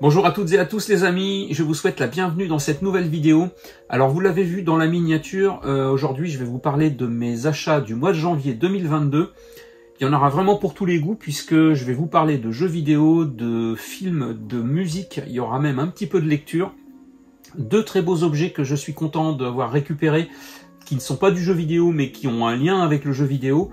Bonjour à toutes et à tous les amis, je vous souhaite la bienvenue dans cette nouvelle vidéo. Alors vous l'avez vu dans la miniature, aujourd'hui je vais vous parler de mes achats du mois de janvier 2022. Il y en aura vraiment pour tous les goûts puisque je vais vous parler de jeux vidéo, de films, de musique, il y aura même un petit peu de lecture. Deux très beaux objets que je suis content d'avoir récupérés, qui ne sont pas du jeu vidéo mais qui ont un lien avec le jeu vidéo.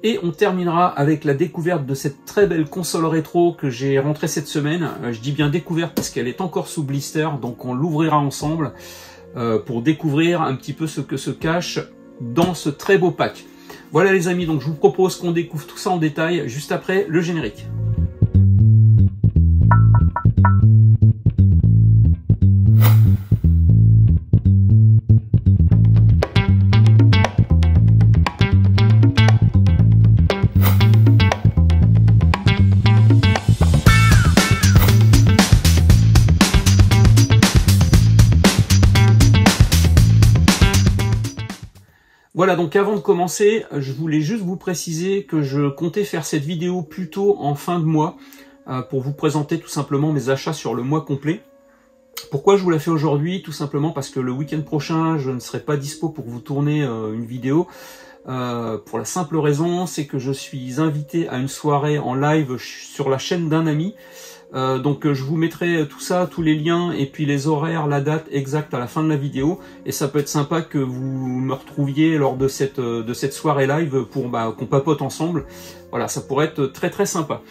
Et on terminera avec la découverte de cette très belle console rétro que j'ai rentrée cette semaine. Je dis bien découverte parce qu'elle est encore sous blister, donc on l'ouvrira ensemble pour découvrir un petit peu ce que se cache dans ce très beau pack. Voilà les amis, donc je vous propose qu'on découvre tout ça en détail juste après le générique. Voilà, donc avant de commencer, je voulais juste vous préciser que je comptais faire cette vidéo plutôt en fin de mois pour vous présenter tout simplement mes achats sur le mois complet. Pourquoi je vous la fais aujourd'hui? Tout simplement parce que le week-end prochain, je ne serai pas dispo pour vous tourner une vidéo. Pour la simple raison, c'est que je suis invité à une soirée en live sur la chaîne d'un ami. Donc je vous mettrai tout ça, tous les liens et puis les horaires, la date exacte à la fin de la vidéo. Et ça peut être sympa que vous me retrouviez lors de cette soirée live pour qu'on papote ensemble. Voilà, ça pourrait être très très sympa.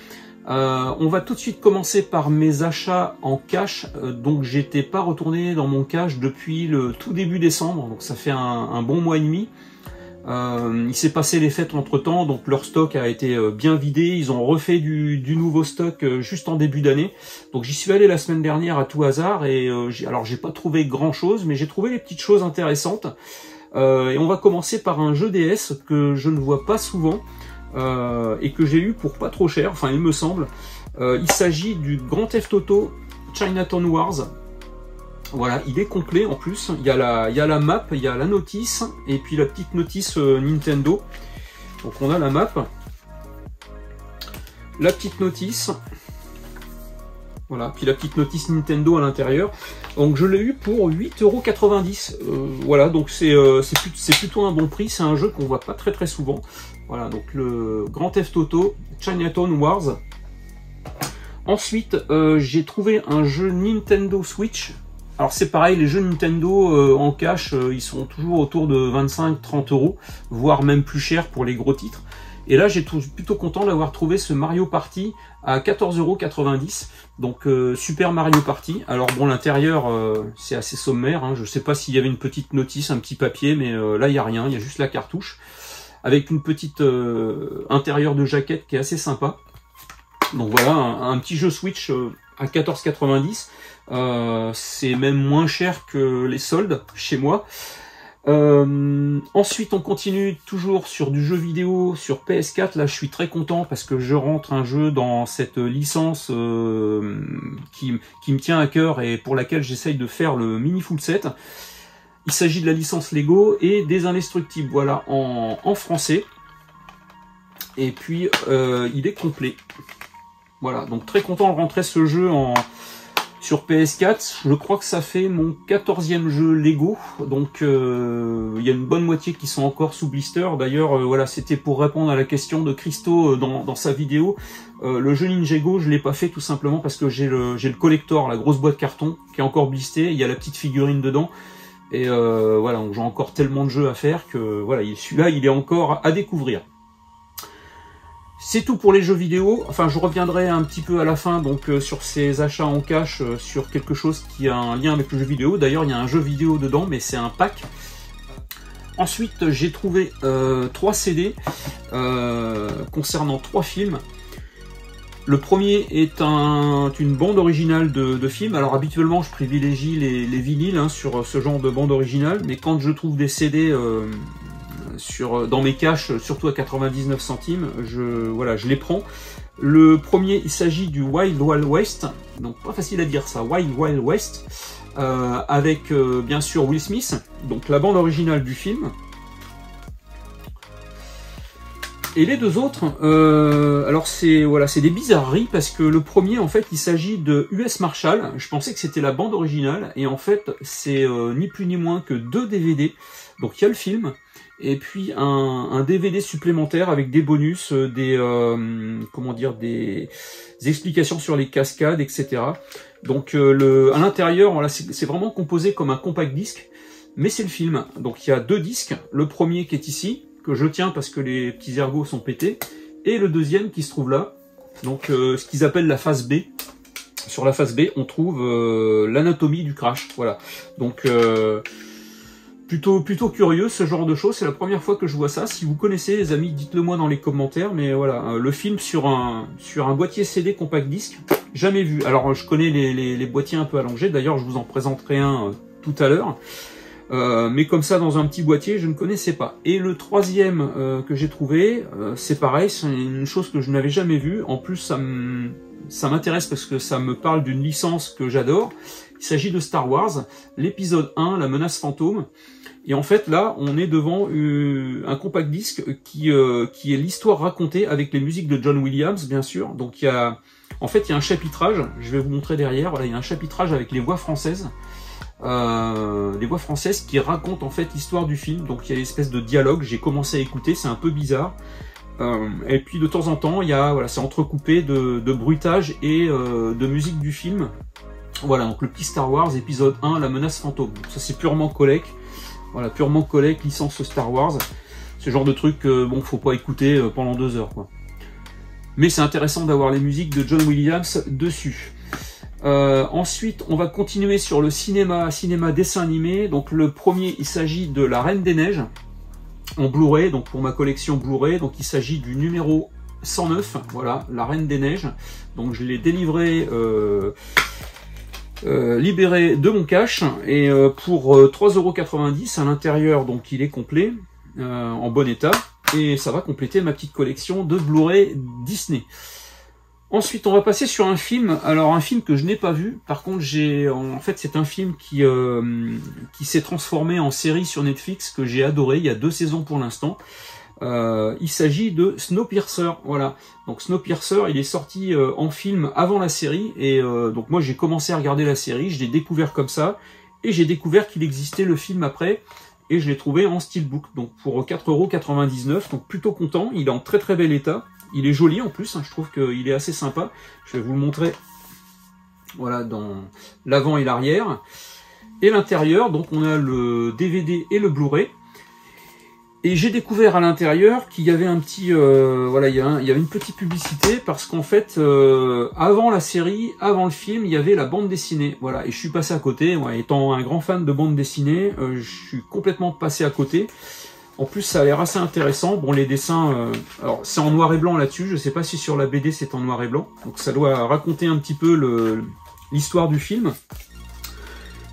On va tout de suite commencer par mes achats en cash. Donc j'étais pas retourné dans mon cash depuis le tout début décembre, donc ça fait un bon mois et demi. Il s'est passé les fêtes entre temps, donc leur stock a été bien vidé, ils ont refait du nouveau stock juste en début d'année. Donc j'y suis allé la semaine dernière à tout hasard et alors j'ai pas trouvé grand chose, mais j'ai trouvé des petites choses intéressantes. Et on va commencer par un jeu DS que je ne vois pas souvent et que j'ai eu pour pas trop cher, enfin il me semble. Il s'agit du Grand Theft Auto Chinatown Wars. Voilà, il est complet en plus, il y a la map, il y a la notice, et puis la petite notice Nintendo. Donc on a la map, la petite notice, voilà, puis la petite notice Nintendo à l'intérieur. Donc je l'ai eu pour 8,90 €. Voilà, donc c'est plutôt un bon prix, c'est un jeu qu'on voit pas très très souvent. Voilà, donc le Grand Theft Auto Chinatown Wars. Ensuite, j'ai trouvé un jeu Nintendo Switch. Alors c'est pareil, les jeux Nintendo en cash, ils sont toujours autour de 25-30 €, voire même plus cher pour les gros titres. Et là, j'ai plutôt content d'avoir trouvé ce Mario Party à 14,90 €. Donc Super Mario Party. Alors bon, l'intérieur, c'est assez sommaire. Hein. Je sais pas s'il y avait une petite notice, un petit papier, mais là, il n'y a rien. Il y a juste la cartouche. Avec une petite intérieur de jaquette qui est assez sympa. Donc voilà, un petit jeu Switch à 14,90 €. C'est même moins cher que les soldes chez moi. Ensuite on continue toujours sur du jeu vidéo sur PS4. Là je suis très content parce que je rentre un jeu dans cette licence qui me tient à cœur et pour laquelle j'essaye de faire le mini full set. Il s'agit de la licence Lego et des Indestructibles, voilà, en français. Et puis il est complet. Voilà, donc très content de rentrer ce jeu sur PS4. Je crois que ça fait mon 14e jeu Lego, donc il y a une bonne moitié qui sont encore sous blister. D'ailleurs, voilà, c'était pour répondre à la question de Christo dans sa vidéo. Le jeu Ninjago, je l'ai pas fait tout simplement parce que j'ai le collector, la grosse boîte carton, qui est encore blistée. Il y a la petite figurine dedans. Et voilà, donc j'ai encore tellement de jeux à faire que voilà, celui-là, il est encore à découvrir. C'est tout pour les jeux vidéo. Enfin, je reviendrai un petit peu à la fin donc sur ces achats en cash, sur quelque chose qui a un lien avec le jeu vidéo. D'ailleurs, il y a un jeu vidéo dedans, mais c'est un pack. Ensuite, j'ai trouvé 3 CD concernant 3 films. Le premier est une bande originale de film. Alors habituellement, je privilégie les vinyles hein, sur ce genre de bande originale, mais quand je trouve des CD dans mes caches, surtout à 99 centimes, je les prends. Le premier, il s'agit du Wild Wild West, donc pas facile à dire ça, Wild Wild West, avec bien sûr Will Smith, donc la bande originale du film. Et les deux autres, alors c'est voilà, c'est des bizarreries parce que le premier en fait il s'agit de US Marshall. Je pensais que c'était la bande originale et en fait c'est ni plus ni moins que 2 DVD. Donc il y a le film et puis un DVD supplémentaire avec des bonus, des comment dire, des explications sur les cascades, etc. Donc à l'intérieur, voilà, c'est vraiment composé comme un compact disque, mais c'est le film. Donc il y a 2 disques. Le premier qui est ici, que je tiens parce que les petits ergots sont pétés, et le deuxième qui se trouve là, donc ce qu'ils appellent la face B. Sur la face B, on trouve l'anatomie du crash, voilà. Donc plutôt curieux ce genre de choses, c'est la première fois que je vois ça. Si vous connaissez les amis, dites-le moi dans les commentaires, mais voilà, le film sur un boîtier CD compact disque, jamais vu. Alors je connais les boîtiers un peu allongés, d'ailleurs je vous en présenterai un tout à l'heure. Mais comme ça dans un petit boîtier je ne connaissais pas. Et le troisième que j'ai trouvé, c'est pareil, c'est une chose que je n'avais jamais vue. En plus ça m'intéresse parce que ça me parle d'une licence que j'adore. Il s'agit de Star Wars, l'épisode 1, la menace fantôme. Et en fait là on est devant un compact disque qui est l'histoire racontée avec les musiques de John Williams bien sûr. Donc il y a un chapitrage, je vais vous montrer derrière, voilà, il y a un chapitrage avec les voix françaises. Des voix françaises qui racontent en fait l'histoire du film. Donc il y a une espèce de dialogue, j'ai commencé à écouter, c'est un peu bizarre. Et puis de temps en temps, il y a, voilà, c'est entrecoupé de bruitage et de musique du film. Voilà, donc le petit Star Wars épisode 1, la menace fantôme. Donc, ça c'est purement collect. Voilà, purement collect, licence Star Wars. Ce genre de truc, bon, faut pas écouter pendant 2 heures, quoi. Mais c'est intéressant d'avoir les musiques de John Williams dessus. Ensuite, on va continuer sur le cinéma dessin animé. Donc le premier, il s'agit de La Reine des Neiges en Blu-ray, donc pour ma collection Blu-ray. Donc il s'agit du numéro 109, voilà, La Reine des Neiges. Donc je l'ai délivré, libéré de mon cache, et pour 3,90 € à l'intérieur, donc il est complet, en bon état, et ça va compléter ma petite collection de Blu-ray Disney. Ensuite, on va passer sur un film. Alors, un film que je n'ai pas vu. Par contre, en fait, c'est un film qui s'est transformé en série sur Netflix que j'ai adoré. Il y a 2 saisons pour l'instant. Il s'agit de Snowpiercer. Voilà. Donc, Snowpiercer, il est sorti en film avant la série. Et donc, moi, j'ai commencé à regarder la série. Je l'ai découvert comme ça. Et j'ai découvert qu'il existait le film après. Et je l'ai trouvé en steelbook. Donc, pour 4,99 €. Donc, plutôt content. Il est en très très bel état. Il est joli en plus, hein, je trouve qu'il est assez sympa. Je vais vous le montrer, voilà, dans l'avant et l'arrière. Et l'intérieur, donc on a le DVD et le Blu-ray. Et j'ai découvert à l'intérieur qu'il y avait un petit, voilà, il y avait une petite publicité parce qu'en fait, avant la série, avant le film, il y avait la bande dessinée. Voilà, et je suis passé à côté. Moi, étant un grand fan de bande dessinée, je suis complètement passé à côté. En plus, ça a l'air assez intéressant. Bon, les dessins, alors c'est en noir et blanc là-dessus. Je sais pas si sur la BD c'est en noir et blanc. Donc ça doit raconter un petit peu l'histoire du film.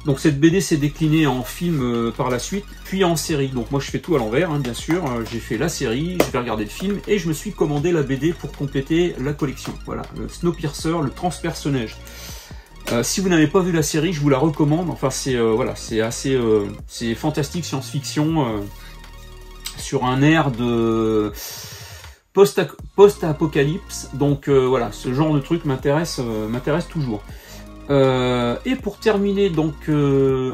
Donc cette BD s'est déclinée en film par la suite, puis en série. Donc moi je fais tout à l'envers, hein, bien sûr. J'ai fait la série, je vais regarder le film, et je me suis commandé la BD pour compléter la collection. Voilà, le Snowpiercer, le transperce-neige. Si vous n'avez pas vu la série, je vous la recommande. Enfin, c'est voilà, c'est assez, c'est fantastique, science-fiction. Sur un air de post-apocalypse, donc voilà, ce genre de truc m'intéresse toujours. Et pour terminer, donc,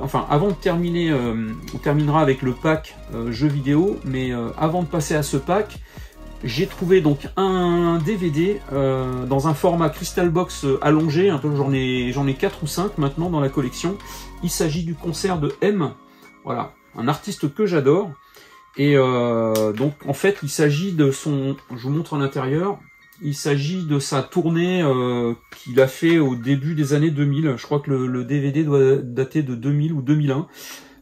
enfin, avant de terminer, on terminera avec le pack jeux vidéo, mais avant de passer à ce pack, j'ai trouvé donc un DVD dans un format Crystal Box allongé, un peu, j'en ai 4 ou 5 maintenant dans la collection. Il s'agit du concert de M, voilà, un artiste que j'adore. Et donc en fait il s'agit de son, je vous montre à l'intérieur, il s'agit de sa tournée qu'il a fait au début des années 2000, je crois que le DVD doit dater de 2000 ou 2001,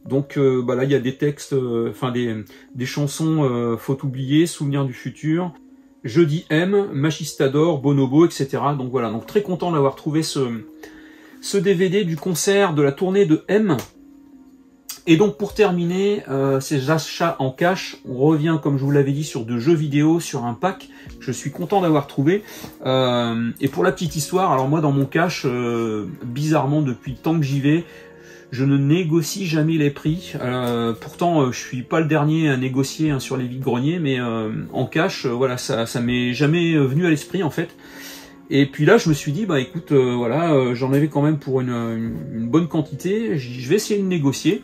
donc bah là il y a des textes, enfin des chansons, Faut oublier, Souvenir du futur, Jeudi M, Machistador, Bonobo, etc. Donc voilà, donc très content d'avoir trouvé ce DVD du concert de la tournée de M. Et donc pour terminer ces achats en cash, on revient comme je vous l'avais dit sur de jeux vidéo, sur un pack. Je suis content d'avoir trouvé. Et pour la petite histoire, alors moi dans mon cash, bizarrement depuis le temps que j'y vais, Je ne négocie jamais les prix. Pourtant, je suis pas le dernier à négocier hein, sur les vides-greniers, mais en cash, voilà, ça m'est jamais venu à l'esprit en fait. Et puis là, je me suis dit, bah écoute, voilà, j'en avais quand même pour une bonne quantité. Je vais essayer de négocier.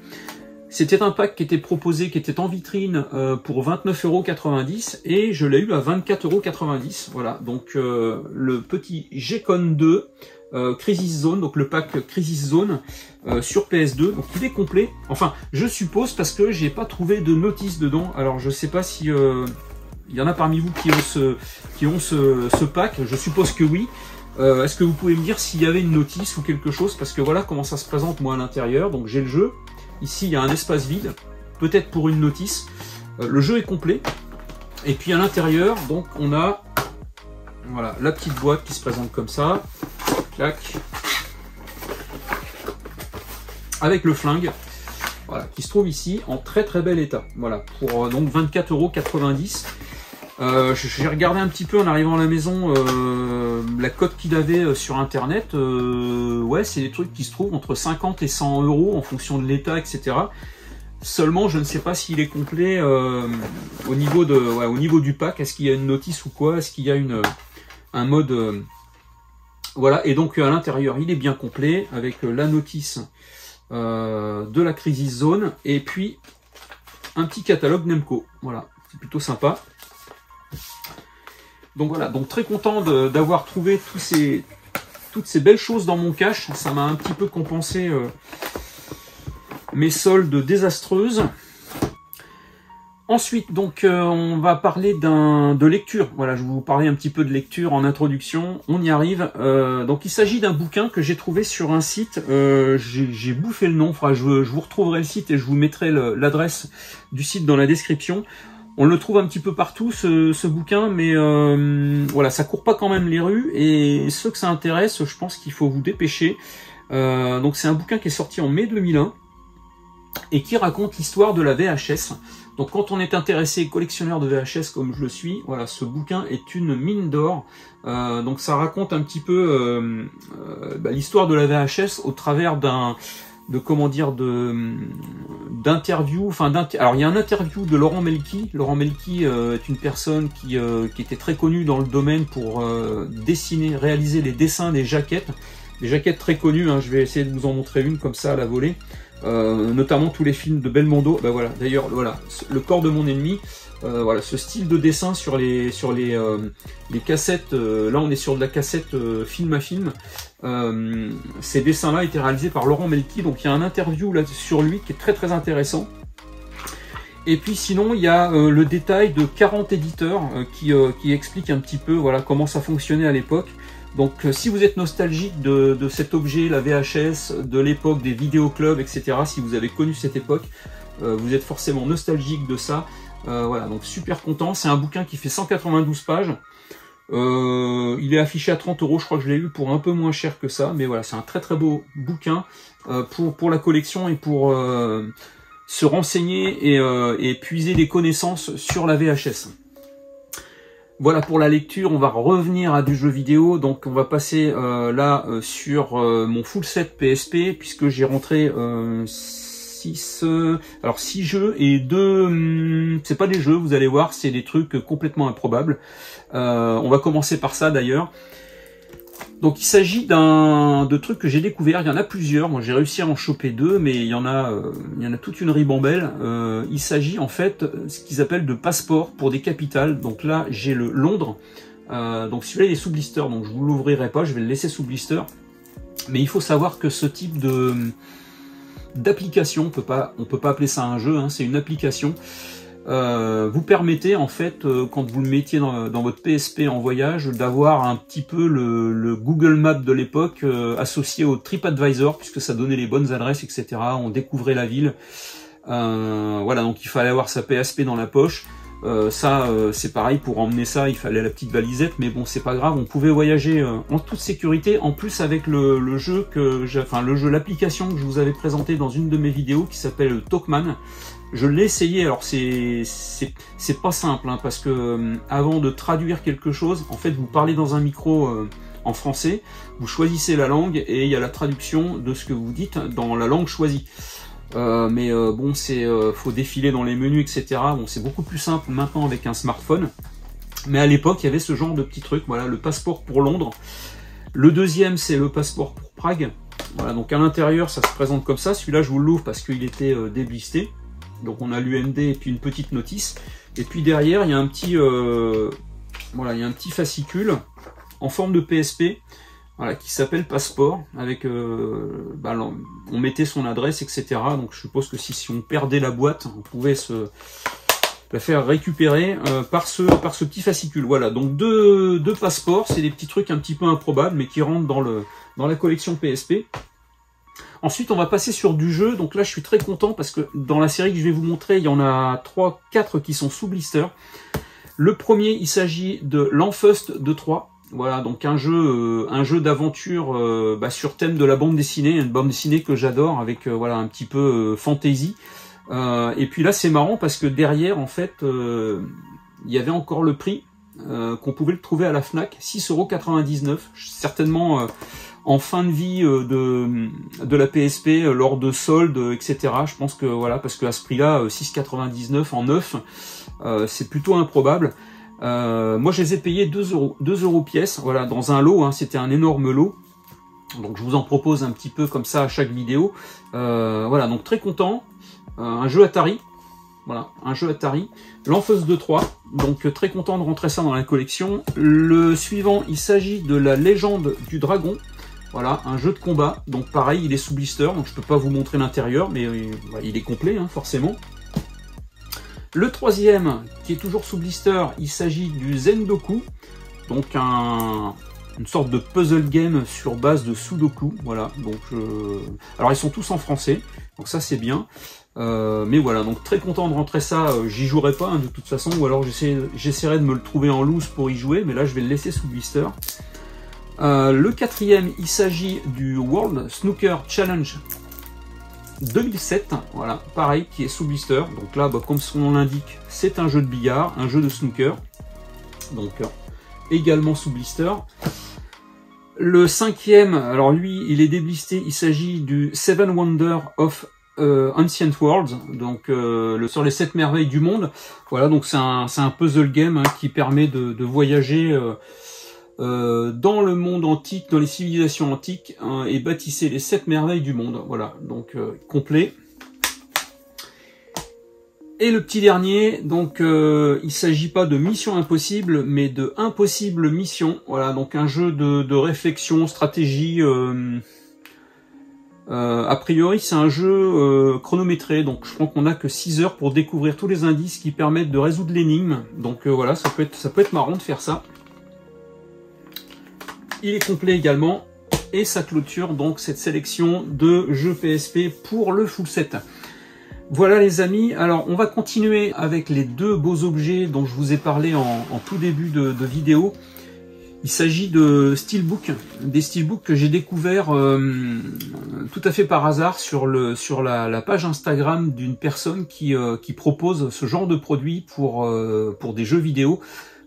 C'était un pack qui était proposé, qui était en vitrine pour 29,90 € et je l'ai eu à 24,90 €. Voilà, donc le petit G-Con 2 Crisis Zone, donc le pack Crisis Zone sur PS2, donc il est complet. Enfin, je suppose parce que j'ai pas trouvé de notice dedans. Alors je sais pas si il y en a parmi vous qui ont ce pack. Je suppose que oui. Est-ce que vous pouvez me dire s'il y avait une notice ou quelque chose? Parce que voilà comment ça se présente moi à l'intérieur. Donc j'ai le jeu. Ici, il y a un espace vide, peut-être pour une notice. Le jeu est complet. Et puis à l'intérieur, donc on a voilà, la petite boîte qui se présente comme ça. Clac. Avec le flingue. Voilà, qui se trouve ici en très très bel état. Voilà, pour donc 24,90 €. J'ai regardé un petit peu en arrivant à la maison la cote qu'il avait sur internet. Ouais, c'est des trucs qui se trouvent entre 50 et 100 € en fonction de l'état, etc. Seulement, je ne sais pas s'il est complet au niveau du pack. Est-ce qu'il y a une notice ou quoi? Est-ce qu'il y a un mode voilà, et donc à l'intérieur, il est bien complet avec la notice de la Crisis Zone et puis un petit catalogue Nemco. Voilà, c'est plutôt sympa. Donc voilà, donc très content d'avoir trouvé toutes ces belles choses dans mon cache. Ça m'a un petit peu compensé mes soldes désastreuses. Ensuite, donc, on va parler de lecture. Voilà, je vais vous parler un petit peu de lecture en introduction. On y arrive. Donc, il s'agit d'un bouquin que j'ai trouvé sur un site. J'ai bouffé le nom. Enfin, je vous retrouverai le site et je vous mettrai l'adresse du site dans la description. On le trouve un petit peu partout, ce bouquin, mais voilà, ça court pas quand même les rues. Et ceux que ça intéresse, je pense qu'il faut vous dépêcher. Donc, c'est un bouquin qui est sorti en mai 2001 et qui raconte l'histoire de la VHS. Donc quand on est intéressé collectionneur de VHS comme je le suis, voilà, ce bouquin est une mine d'or. Donc ça raconte un petit peu l'histoire de la VHS au travers d'interviews. Alors il y a un interview de Laurent Melki. Laurent Melki est une personne qui était très connue dans le domaine pour réaliser les dessins des jaquettes. Des jaquettes très connues, hein. Je vais essayer de vous en montrer une comme ça à la volée. Notamment tous les films de Belmondo. Ben voilà, d'ailleurs, voilà, le corps de mon ennemi. Voilà, ce style de dessin sur les cassettes. Là, on est sur de la cassette film à film. Ces dessins-là étaient réalisés par Laurent Melki. Donc, il y a un interview là sur lui qui est très très intéressant. Et puis sinon, il y a le détail de 40 éditeurs qui expliquent un petit peu voilà comment ça fonctionnait à l'époque. Donc si vous êtes nostalgique de cet objet, la VHS, de l'époque des vidéoclubs, etc., si vous avez connu cette époque, vous êtes forcément nostalgique de ça. Voilà, donc super content. C'est un bouquin qui fait 192 pages. Il est affiché à 30 €, je crois que je l'ai eu pour un peu moins cher que ça. Mais voilà, c'est un très très beau bouquin pour la collection et pour se renseigner et puiser des connaissances sur la VHS. Voilà pour la lecture, on va revenir à du jeu vidéo, donc on va passer là sur mon full set PSP, puisque j'ai rentré 6 jeux et 2, c'est pas des jeux, vous allez voir, c'est des trucs complètement improbables. On va commencer par ça d'ailleurs. Donc il s'agit de trucs que j'ai découvert, il y en a plusieurs, moi j'ai réussi à en choper 2, mais il y en a toute une ribambelle. Il s'agit en fait ce qu'ils appellent de passeport pour des capitales. Donc là j'ai le Londres, donc celui-là il est sous blister, donc je vous l'ouvrirai pas, je vais le laisser sous blister. Mais il faut savoir que ce type d'application, on peut pas appeler ça un jeu, hein, c'est une application. Vous permettez en fait quand vous le mettiez dans votre PSP en voyage d'avoir un petit peu le Google Maps de l'époque associé au TripAdvisor, puisque ça donnait les bonnes adresses, etc. On découvrait la ville. Voilà, donc il fallait avoir sa PSP dans la poche. C'est pareil, pour emmener ça il fallait la petite valisette, mais bon c'est pas grave, on pouvait voyager en toute sécurité. En plus avec l'application que je vous avais présentée dans une de mes vidéos qui s'appelle Talkman. Je l'ai essayé, alors c'est pas simple, hein, parce que avant de traduire quelque chose, en fait vous parlez dans un micro en français, vous choisissez la langue et il y a la traduction de ce que vous dites dans la langue choisie. Bon, faut défiler dans les menus, etc. Bon, c'est beaucoup plus simple maintenant avec un smartphone. Mais à l'époque, il y avait ce genre de petit truc. Voilà, le passeport pour Londres. Le deuxième, c'est le passeport pour Prague. Voilà, donc à l'intérieur, ça se présente comme ça. Celui-là, je vous l'ouvre parce qu'il était déblisté. Donc on a l'UMD et puis une petite notice. Et puis derrière, il y a un petit, voilà, il y a un petit fascicule en forme de PSP, voilà, qui s'appelle passeport. Avec, on mettait son adresse, etc. Donc je suppose que si on perdait la boîte, on pouvait la faire récupérer par ce petit fascicule. Voilà, donc deux passeports, c'est des petits trucs un petit peu improbables, mais qui rentrent dans la collection PSP. Ensuite, on va passer sur du jeu. Donc là, je suis très content parce que dans la série que je vais vous montrer, il y en a 3-4 qui sont sous blister. Le premier, il s'agit de l'Enfust de 3. Voilà, donc un jeu d'aventure sur thème de la bande dessinée, une bande dessinée que j'adore avec voilà, un petit peu fantasy. Et puis là, c'est marrant parce que derrière, en fait, il y avait encore le prix qu'on pouvait le trouver à la Fnac, 6,99 €, certainement en fin de vie de la PSP, lors de soldes, etc. Je pense que voilà, parce qu'à ce prix-là, 6,99 € en neuf, c'est plutôt improbable. Moi, je les ai payés 2 € pièce, voilà, dans un lot, hein, c'était un énorme lot. Donc je vous en propose un petit peu comme ça à chaque vidéo. Voilà, donc très content. Un jeu Atari. Voilà, un jeu Atari. L'Enfust de 3. Donc très content de rentrer ça dans la collection. Le suivant, il s'agit de la Légende du Dragon. Voilà, un jeu de combat. Donc pareil, il est sous blister, donc je peux pas vous montrer l'intérieur, mais il est complet, hein, forcément. Le troisième, qui est toujours sous blister, il s'agit du Zendoku. Donc une sorte de puzzle game sur base de Sudoku. Voilà, donc alors ils sont tous en français, donc ça c'est bien. Mais voilà, donc très content de rentrer ça. J'y jouerai pas, hein, de toute façon, ou alors j'essaierai de me le trouver en loose pour y jouer, mais là je vais le laisser sous blister. Le quatrième, il s'agit du World Snooker Challenge 2007, voilà, pareil, qui est sous blister. Donc là, comme son nom l'indique, c'est un jeu de billard, un jeu de snooker, donc également sous blister. Le cinquième, alors lui, il est déblisté, il s'agit du Seven Wonders of Ancient Worlds, donc sur les 7 merveilles du monde. Voilà, donc c'est un puzzle game, hein, qui permet de voyager dans le monde antique, dans les civilisations antiques, hein, et bâtisser les 7 merveilles du monde. Voilà, donc complet. Et le petit dernier, donc il s'agit pas de Mission Impossible, mais de Impossible Mission. Voilà, donc un jeu de réflexion, stratégie. A priori, c'est un jeu chronométré, donc je crois qu'on a que 6 heures pour découvrir tous les indices qui permettent de résoudre l'énigme. Donc voilà, ça peut être marrant de faire ça. Il est complet également, et ça clôture donc cette sélection de jeux PSP pour le full set. Voilà les amis, alors on va continuer avec les deux beaux objets dont je vous ai parlé en tout début de vidéo. Il s'agit de steelbook, des steelbooks que j'ai découvert tout à fait par hasard sur la page Instagram d'une personne qui propose ce genre de produit pour des jeux vidéo,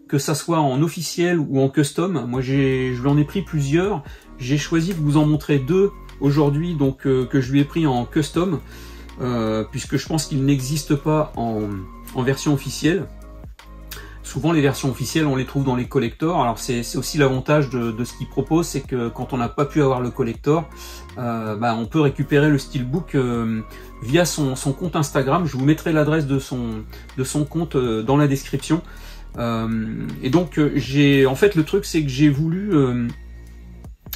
que ça soit en officiel ou en custom. Moi je lui en ai pris plusieurs, j'ai choisi de vous en montrer deux aujourd'hui, donc que je lui ai pris en custom, puisque je pense qu'il n'existe pas en version officielle. Souvent les versions officielles on les trouve dans les collectors, alors c'est aussi l'avantage de ce qu'il propose, c'est que quand on n'a pas pu avoir le collector, on peut récupérer le steelbook via son compte Instagram. Je vous mettrai l'adresse de son compte dans la description. Et donc en fait le truc c'est que j'ai voulu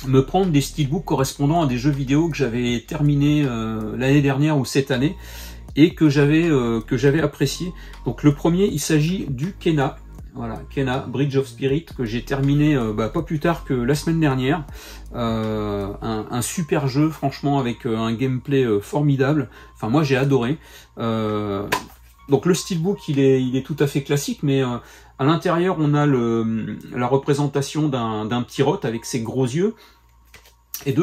me prendre des steelbooks correspondant à des jeux vidéo que j'avais terminé l'année dernière ou cette année, et que j'avais apprécié. Donc le premier, il s'agit du Kena, voilà, Kena Bridge of Spirit, que j'ai terminé pas plus tard que la semaine dernière. Un super jeu, franchement, avec un gameplay formidable. Enfin, moi j'ai adoré. Donc le steelbook, il est tout à fait classique, mais à l'intérieur on a la représentation d'un petit rot avec ses gros yeux. Et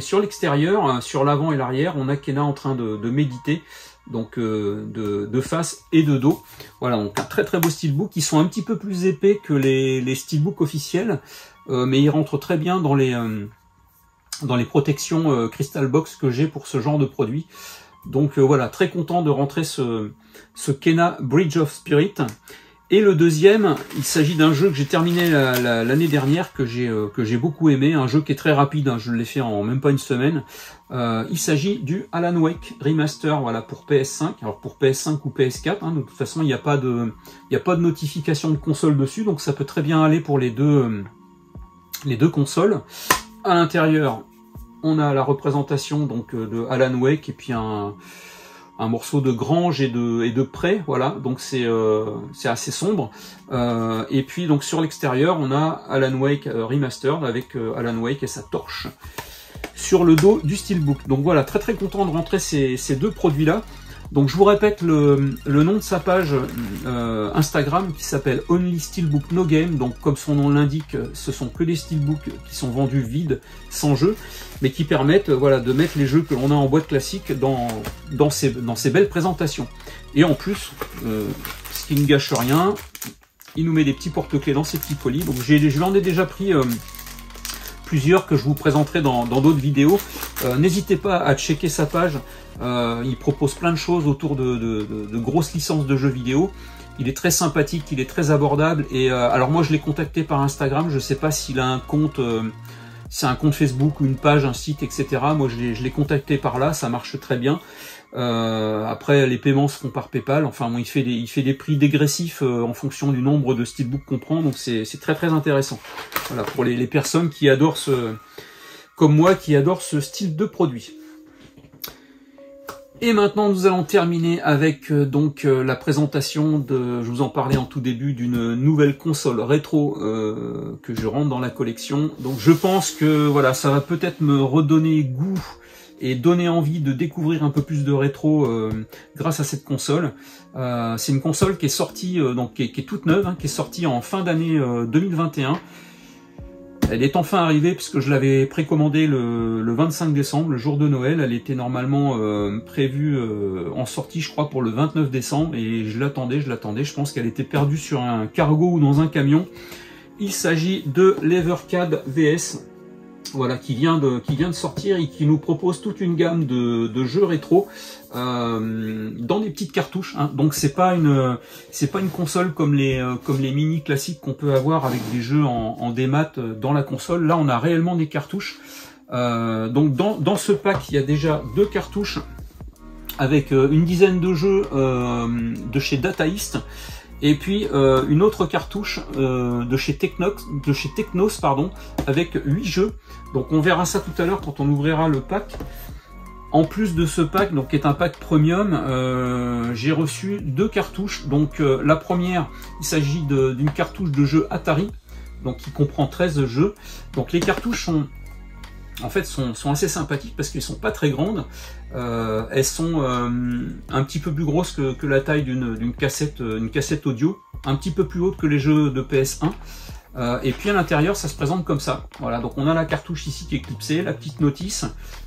sur l'extérieur, sur l'avant et l'arrière, on a Kena en train de méditer. donc de face et de dos. Voilà, donc un très très beau steelbook. Ils sont un petit peu plus épais que les steelbooks officiels, mais ils rentrent très bien dans les protections Crystal Box que j'ai pour ce genre de produit. Donc voilà, très content de rentrer ce Kena Bridge of Spirit. Et le deuxième, il s'agit d'un jeu que j'ai terminé l'année dernière, que j'ai beaucoup aimé, un jeu qui est très rapide, hein, je l'ai fait en même pas une semaine. Il s'agit du Alan Wake Remaster, voilà, pour PS5. Alors pour PS5 ou PS4, hein, de toute façon il n'y a pas de notification de console dessus, donc ça peut très bien aller pour les deux consoles. À l'intérieur, on a la représentation donc de Alan Wake et puis un morceau de grange et de pré, voilà, donc c'est assez sombre. Et puis donc sur l'extérieur, on a Alan Wake Remastered avec Alan Wake et sa torche sur le dos du steelbook. Donc voilà, très très content de rentrer ces deux produits-là. Donc je vous répète le nom de sa page Instagram qui s'appelle Only Steelbook No Game. Donc comme son nom l'indique, ce sont que des steelbooks qui sont vendus vides, sans jeu, mais qui permettent voilà, de mettre les jeux que l'on a en boîte classique dans ces belles présentations. Et en plus, ce qui ne gâche rien, il nous met des petits porte-clés dans ces petits colis. Donc je l'en ai déjà pris plusieurs que je vous présenterai dans d'autres vidéos. N'hésitez pas à checker sa page. Il propose plein de choses autour de grosses licences de jeux vidéo. Il est très sympathique, il est très abordable. Et alors moi je l'ai contacté par Instagram. Je sais pas s'il a un compte, c'est un compte Facebook ou une page, un site, etc. Moi je l'ai contacté par là, ça marche très bien. Après les paiements se font par PayPal. Enfin bon, il fait des prix dégressifs en fonction du nombre de steelbooks qu'on prend. Donc c'est très très intéressant. Voilà, pour les personnes qui adorent comme moi, qui adorent ce style de produit. Et maintenant, nous allons terminer avec la présentation je vous en parlais en tout début, d'une nouvelle console rétro que je rentre dans la collection. Donc je pense que voilà, ça va peut-être me redonner goût et donner envie de découvrir un peu plus de rétro grâce à cette console. C'est une console qui est sortie, qui est toute neuve, hein, qui est sortie en fin d'année 2021. Elle est enfin arrivée puisque je l'avais précommandée le 25 décembre, le jour de Noël. Elle était normalement prévue en sortie, je crois, pour le 29 décembre. Et je l'attendais. Je pense qu'elle était perdue sur un cargo ou dans un camion. Il s'agit de l'Evercad VS, voilà, qui vient de sortir et qui nous propose toute une gamme de jeux rétro dans des petites cartouches, hein. Donc c'est pas une console comme les mini classiques qu'on peut avoir avec des jeux en démat dans la console. Là on a réellement des cartouches. Donc dans ce pack il y a déjà 2 cartouches avec une dizaine de jeux de chez Data East. Et puis une autre cartouche de chez Technos, pardon, avec 8 jeux. Donc on verra ça tout à l'heure quand on ouvrira le pack. En plus de ce pack, donc qui est un pack premium, j'ai reçu 2 cartouches. Donc la première, il s'agit d'une cartouche de jeu Atari, donc qui comprend 13 jeux. Donc les cartouches sont assez sympathiques parce qu'elles sont pas très grandes. Elles sont un petit peu plus grosses que la taille d'une cassette, une cassette audio, un petit peu plus haute que les jeux de PS1. Et puis à l'intérieur, ça se présente comme ça. Voilà, donc on a la cartouche ici qui est clipsée, la petite notice,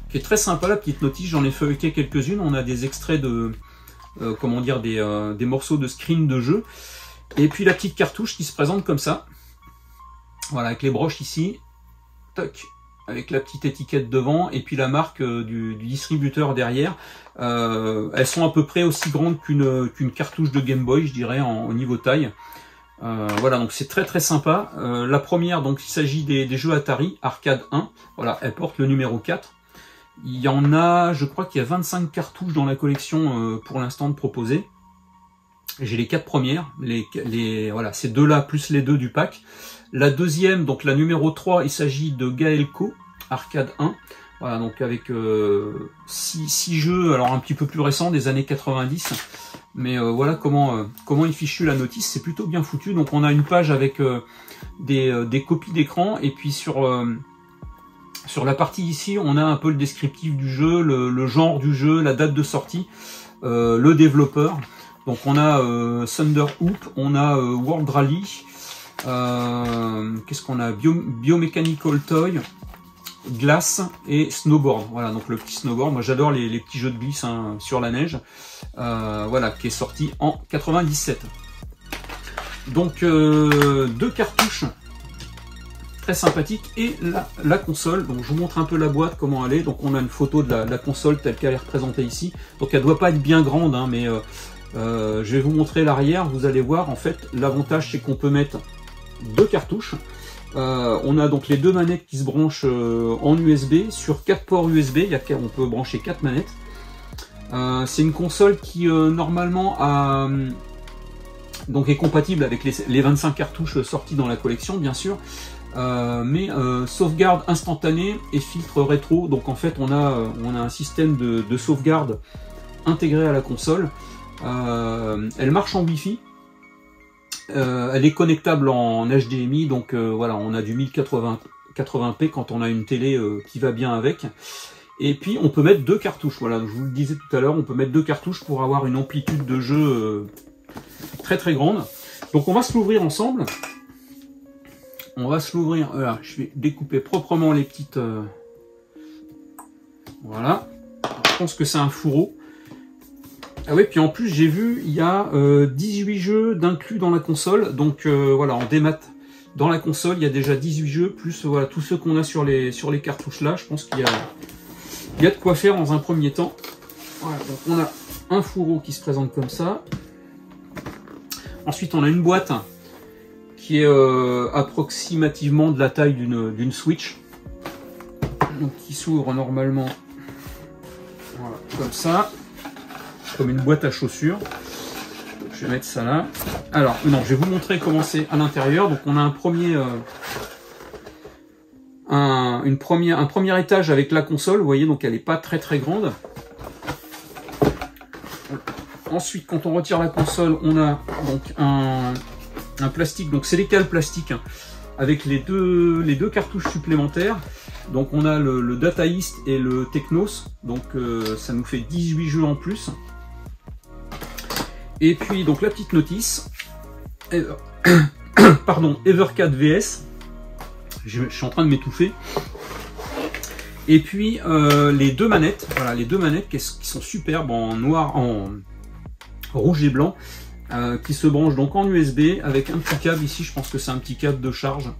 qui est très sympa, la petite notice. J'en ai feuilleté quelques-unes. On a des extraits des morceaux de screen de jeu. Et puis la petite cartouche qui se présente comme ça. Voilà, avec les broches ici. Toc. Avec la petite étiquette devant et puis la marque du distributeur derrière. Elles sont à peu près aussi grandes qu'une cartouche de Game Boy, je dirais, au niveau taille. Voilà, donc c'est très très sympa. La première, donc il s'agit des jeux Atari, Arcade 1. Voilà, elle porte le numéro 4. Il y en a, je crois qu'il y a 25 cartouches dans la collection pour l'instant de proposer. J'ai les 4 premières, voilà, ces deux-là plus les 2 du pack. La deuxième, donc la numéro 3, il s'agit de Gaelco, Arcade 1. Voilà, donc avec 6 jeux, alors un petit peu plus récents, des années 90. Mais voilà comment est fichu la notice, c'est plutôt bien foutu. Donc on a une page avec des copies d'écran, et puis sur la partie ici, on a un peu le descriptif du jeu, le genre du jeu, la date de sortie, le développeur. Donc on a Thunder Hoop, on a World Rally, qu'est-ce qu'on a, Biomechanical Toy, glace et snowboard. Voilà, donc le petit snowboard, moi j'adore les petits jeux de glisse hein, sur la neige. Voilà, qui est sorti en 97. Donc 2 cartouches très sympathiques et la console. Donc je vous montre un peu la boîte, comment elle est. Donc on a une photo de la console telle qu'elle est représentée ici. Donc elle doit pas être bien grande, hein, mais je vais vous montrer l'arrière. Vous allez voir, en fait, l'avantage c'est qu'on peut mettre 2 cartouches. On a donc les 2 manettes qui se branchent en USB sur 4 ports USB. On peut brancher 4 manettes. C'est une console qui normalement donc est compatible avec les 25 cartouches sorties dans la collection, bien sûr, mais sauvegarde instantanée et filtre rétro. Donc en fait on a un système de sauvegarde intégré à la console. Elle marche en Wi-Fi. Elle est connectable en HDMI, donc voilà, on a du 1080p quand on a une télé qui va bien avec. Et puis on peut mettre 2 cartouches. Voilà, je vous le disais tout à l'heure, on peut mettre 2 cartouches pour avoir une amplitude de jeu très très grande. Donc on va se l'ouvrir ensemble. On va se l'ouvrir. Voilà, je vais découper proprement les petites. Voilà. Je pense que c'est un fourreau. Ah oui, puis en plus j'ai vu, il y a 18 jeux d'inclus dans la console. Donc voilà, en démat dans la console, il y a déjà 18 jeux, plus voilà tous ceux qu'on a sur les cartouches là. Je pense qu'il y a de quoi faire dans un premier temps. Voilà, donc on a un fourreau qui se présente comme ça. Ensuite, on a une boîte qui est approximativement de la taille d'une Switch. Donc qui s'ouvre normalement voilà, comme ça. Comme une boîte à chaussures. Donc, je vais mettre ça là. Alors, non, je vais vous montrer comment c'est à l'intérieur. Donc, on a un premier étage avec la console. Vous voyez, donc elle n'est pas très très grande. Ensuite, quand on retire la console, on a donc un plastique. Donc, c'est les cales plastiques hein, avec les deux cartouches supplémentaires. Donc, on a le Data East et le Technos. Donc, ça nous fait 18 jeux en plus. Et puis donc la petite notice, pardon, Evercade VS, je suis en train de m'étouffer. Et puis les 2 manettes, voilà les 2 manettes qui sont superbes en noir, en rouge et blanc, qui se branchent donc en USB avec un petit câble ici. Je pense que c'est un petit câble de charge.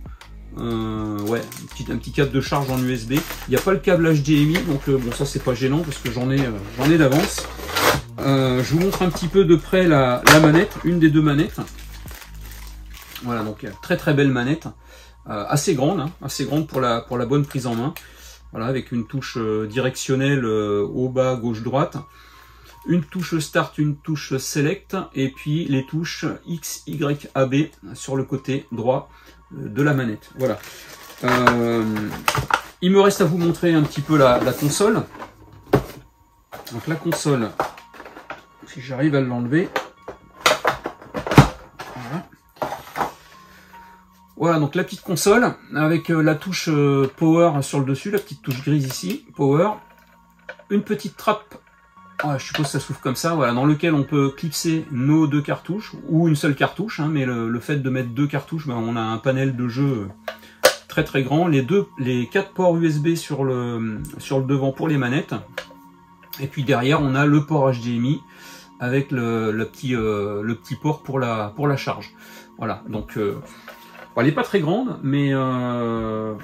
Ouais, un petit câble de charge en USB. Il n'y a pas le câble HDMI, donc bon ça c'est pas gênant parce que j'en ai d'avance. Je vous montre un petit peu de près la manette, une des 2 manettes. Voilà, donc très très belle manette, assez grande, hein, assez grande pour la bonne prise en main. Voilà, avec une touche directionnelle haut, bas, gauche, droite, une touche Start, une touche Select, et puis les touches X, Y, A, B sur le côté droit de la manette. Voilà. Il me reste à vous montrer un petit peu la console. Donc la console. Si j'arrive à l'enlever. Voilà. Voilà, donc la petite console avec la touche Power sur le dessus, la petite touche grise ici, Power. Une petite trappe, je suppose que ça s'ouvre comme ça, voilà, dans lequel on peut clipser nos 2 cartouches, ou une seule cartouche, hein, mais le fait de mettre 2 cartouches, ben, on a un panel de jeu très très grand. Les 4 ports USB sur le devant pour les manettes. Et puis derrière, on a le port HDMI avec le petit port pour la charge. Voilà, donc elle n'est pas très grande, mais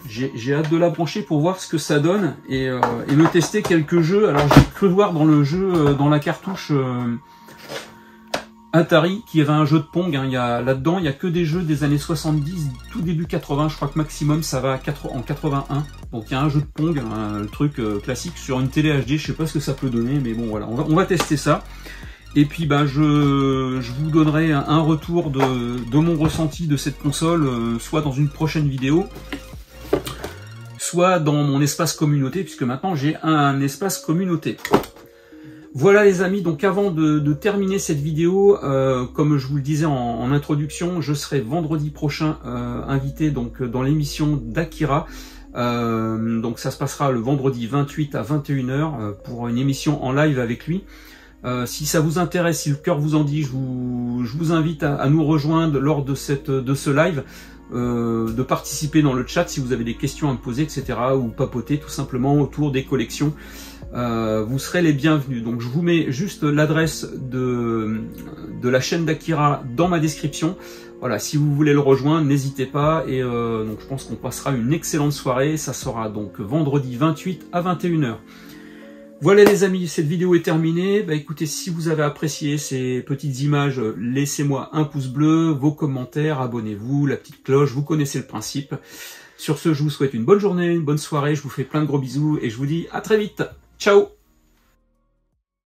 j'ai hâte de la brancher pour voir ce que ça donne et me tester quelques jeux. Alors j'ai cru voir dans le jeu, dans la cartouche Atari, qu'il y avait un jeu de Pong. Hein, là-dedans, il n'y a que des jeux des années 70, tout début 80. Je crois que maximum ça va en 81. Donc il y a un jeu de Pong, le truc classique sur une télé HD. Je sais pas ce que ça peut donner, mais bon voilà, on va tester ça. Et puis bah je vous donnerai un retour de mon ressenti de cette console, soit dans une prochaine vidéo, soit dans mon espace communauté, puisque maintenant j'ai un espace communauté. Voilà les amis, donc avant de terminer cette vidéo, comme je vous le disais en introduction, je serai vendredi prochain invité donc dans l'émission d'Akira. Donc ça se passera le vendredi 28 à 21h pour une émission en live avec lui. Si ça vous intéresse, si le cœur vous en dit, je vous invite à nous rejoindre lors de ce live. de participer dans le chat si vous avez des questions à me poser, etc. ou papoter tout simplement autour des collections. Vous serez les bienvenus. Donc je vous mets juste l'adresse de la chaîne d'Akira dans ma description. Voilà, si vous voulez le rejoindre, n'hésitez pas. Et donc je pense qu'on passera une excellente soirée. Ça sera donc vendredi 28 à 21 h. Voilà les amis, cette vidéo est terminée. Bah écoutez, si vous avez apprécié ces petites images, laissez-moi un pouce bleu, vos commentaires, abonnez-vous, la petite cloche, vous connaissez le principe. Sur ce, je vous souhaite une bonne journée, une bonne soirée, je vous fais plein de gros bisous et je vous dis à très vite. Ciao!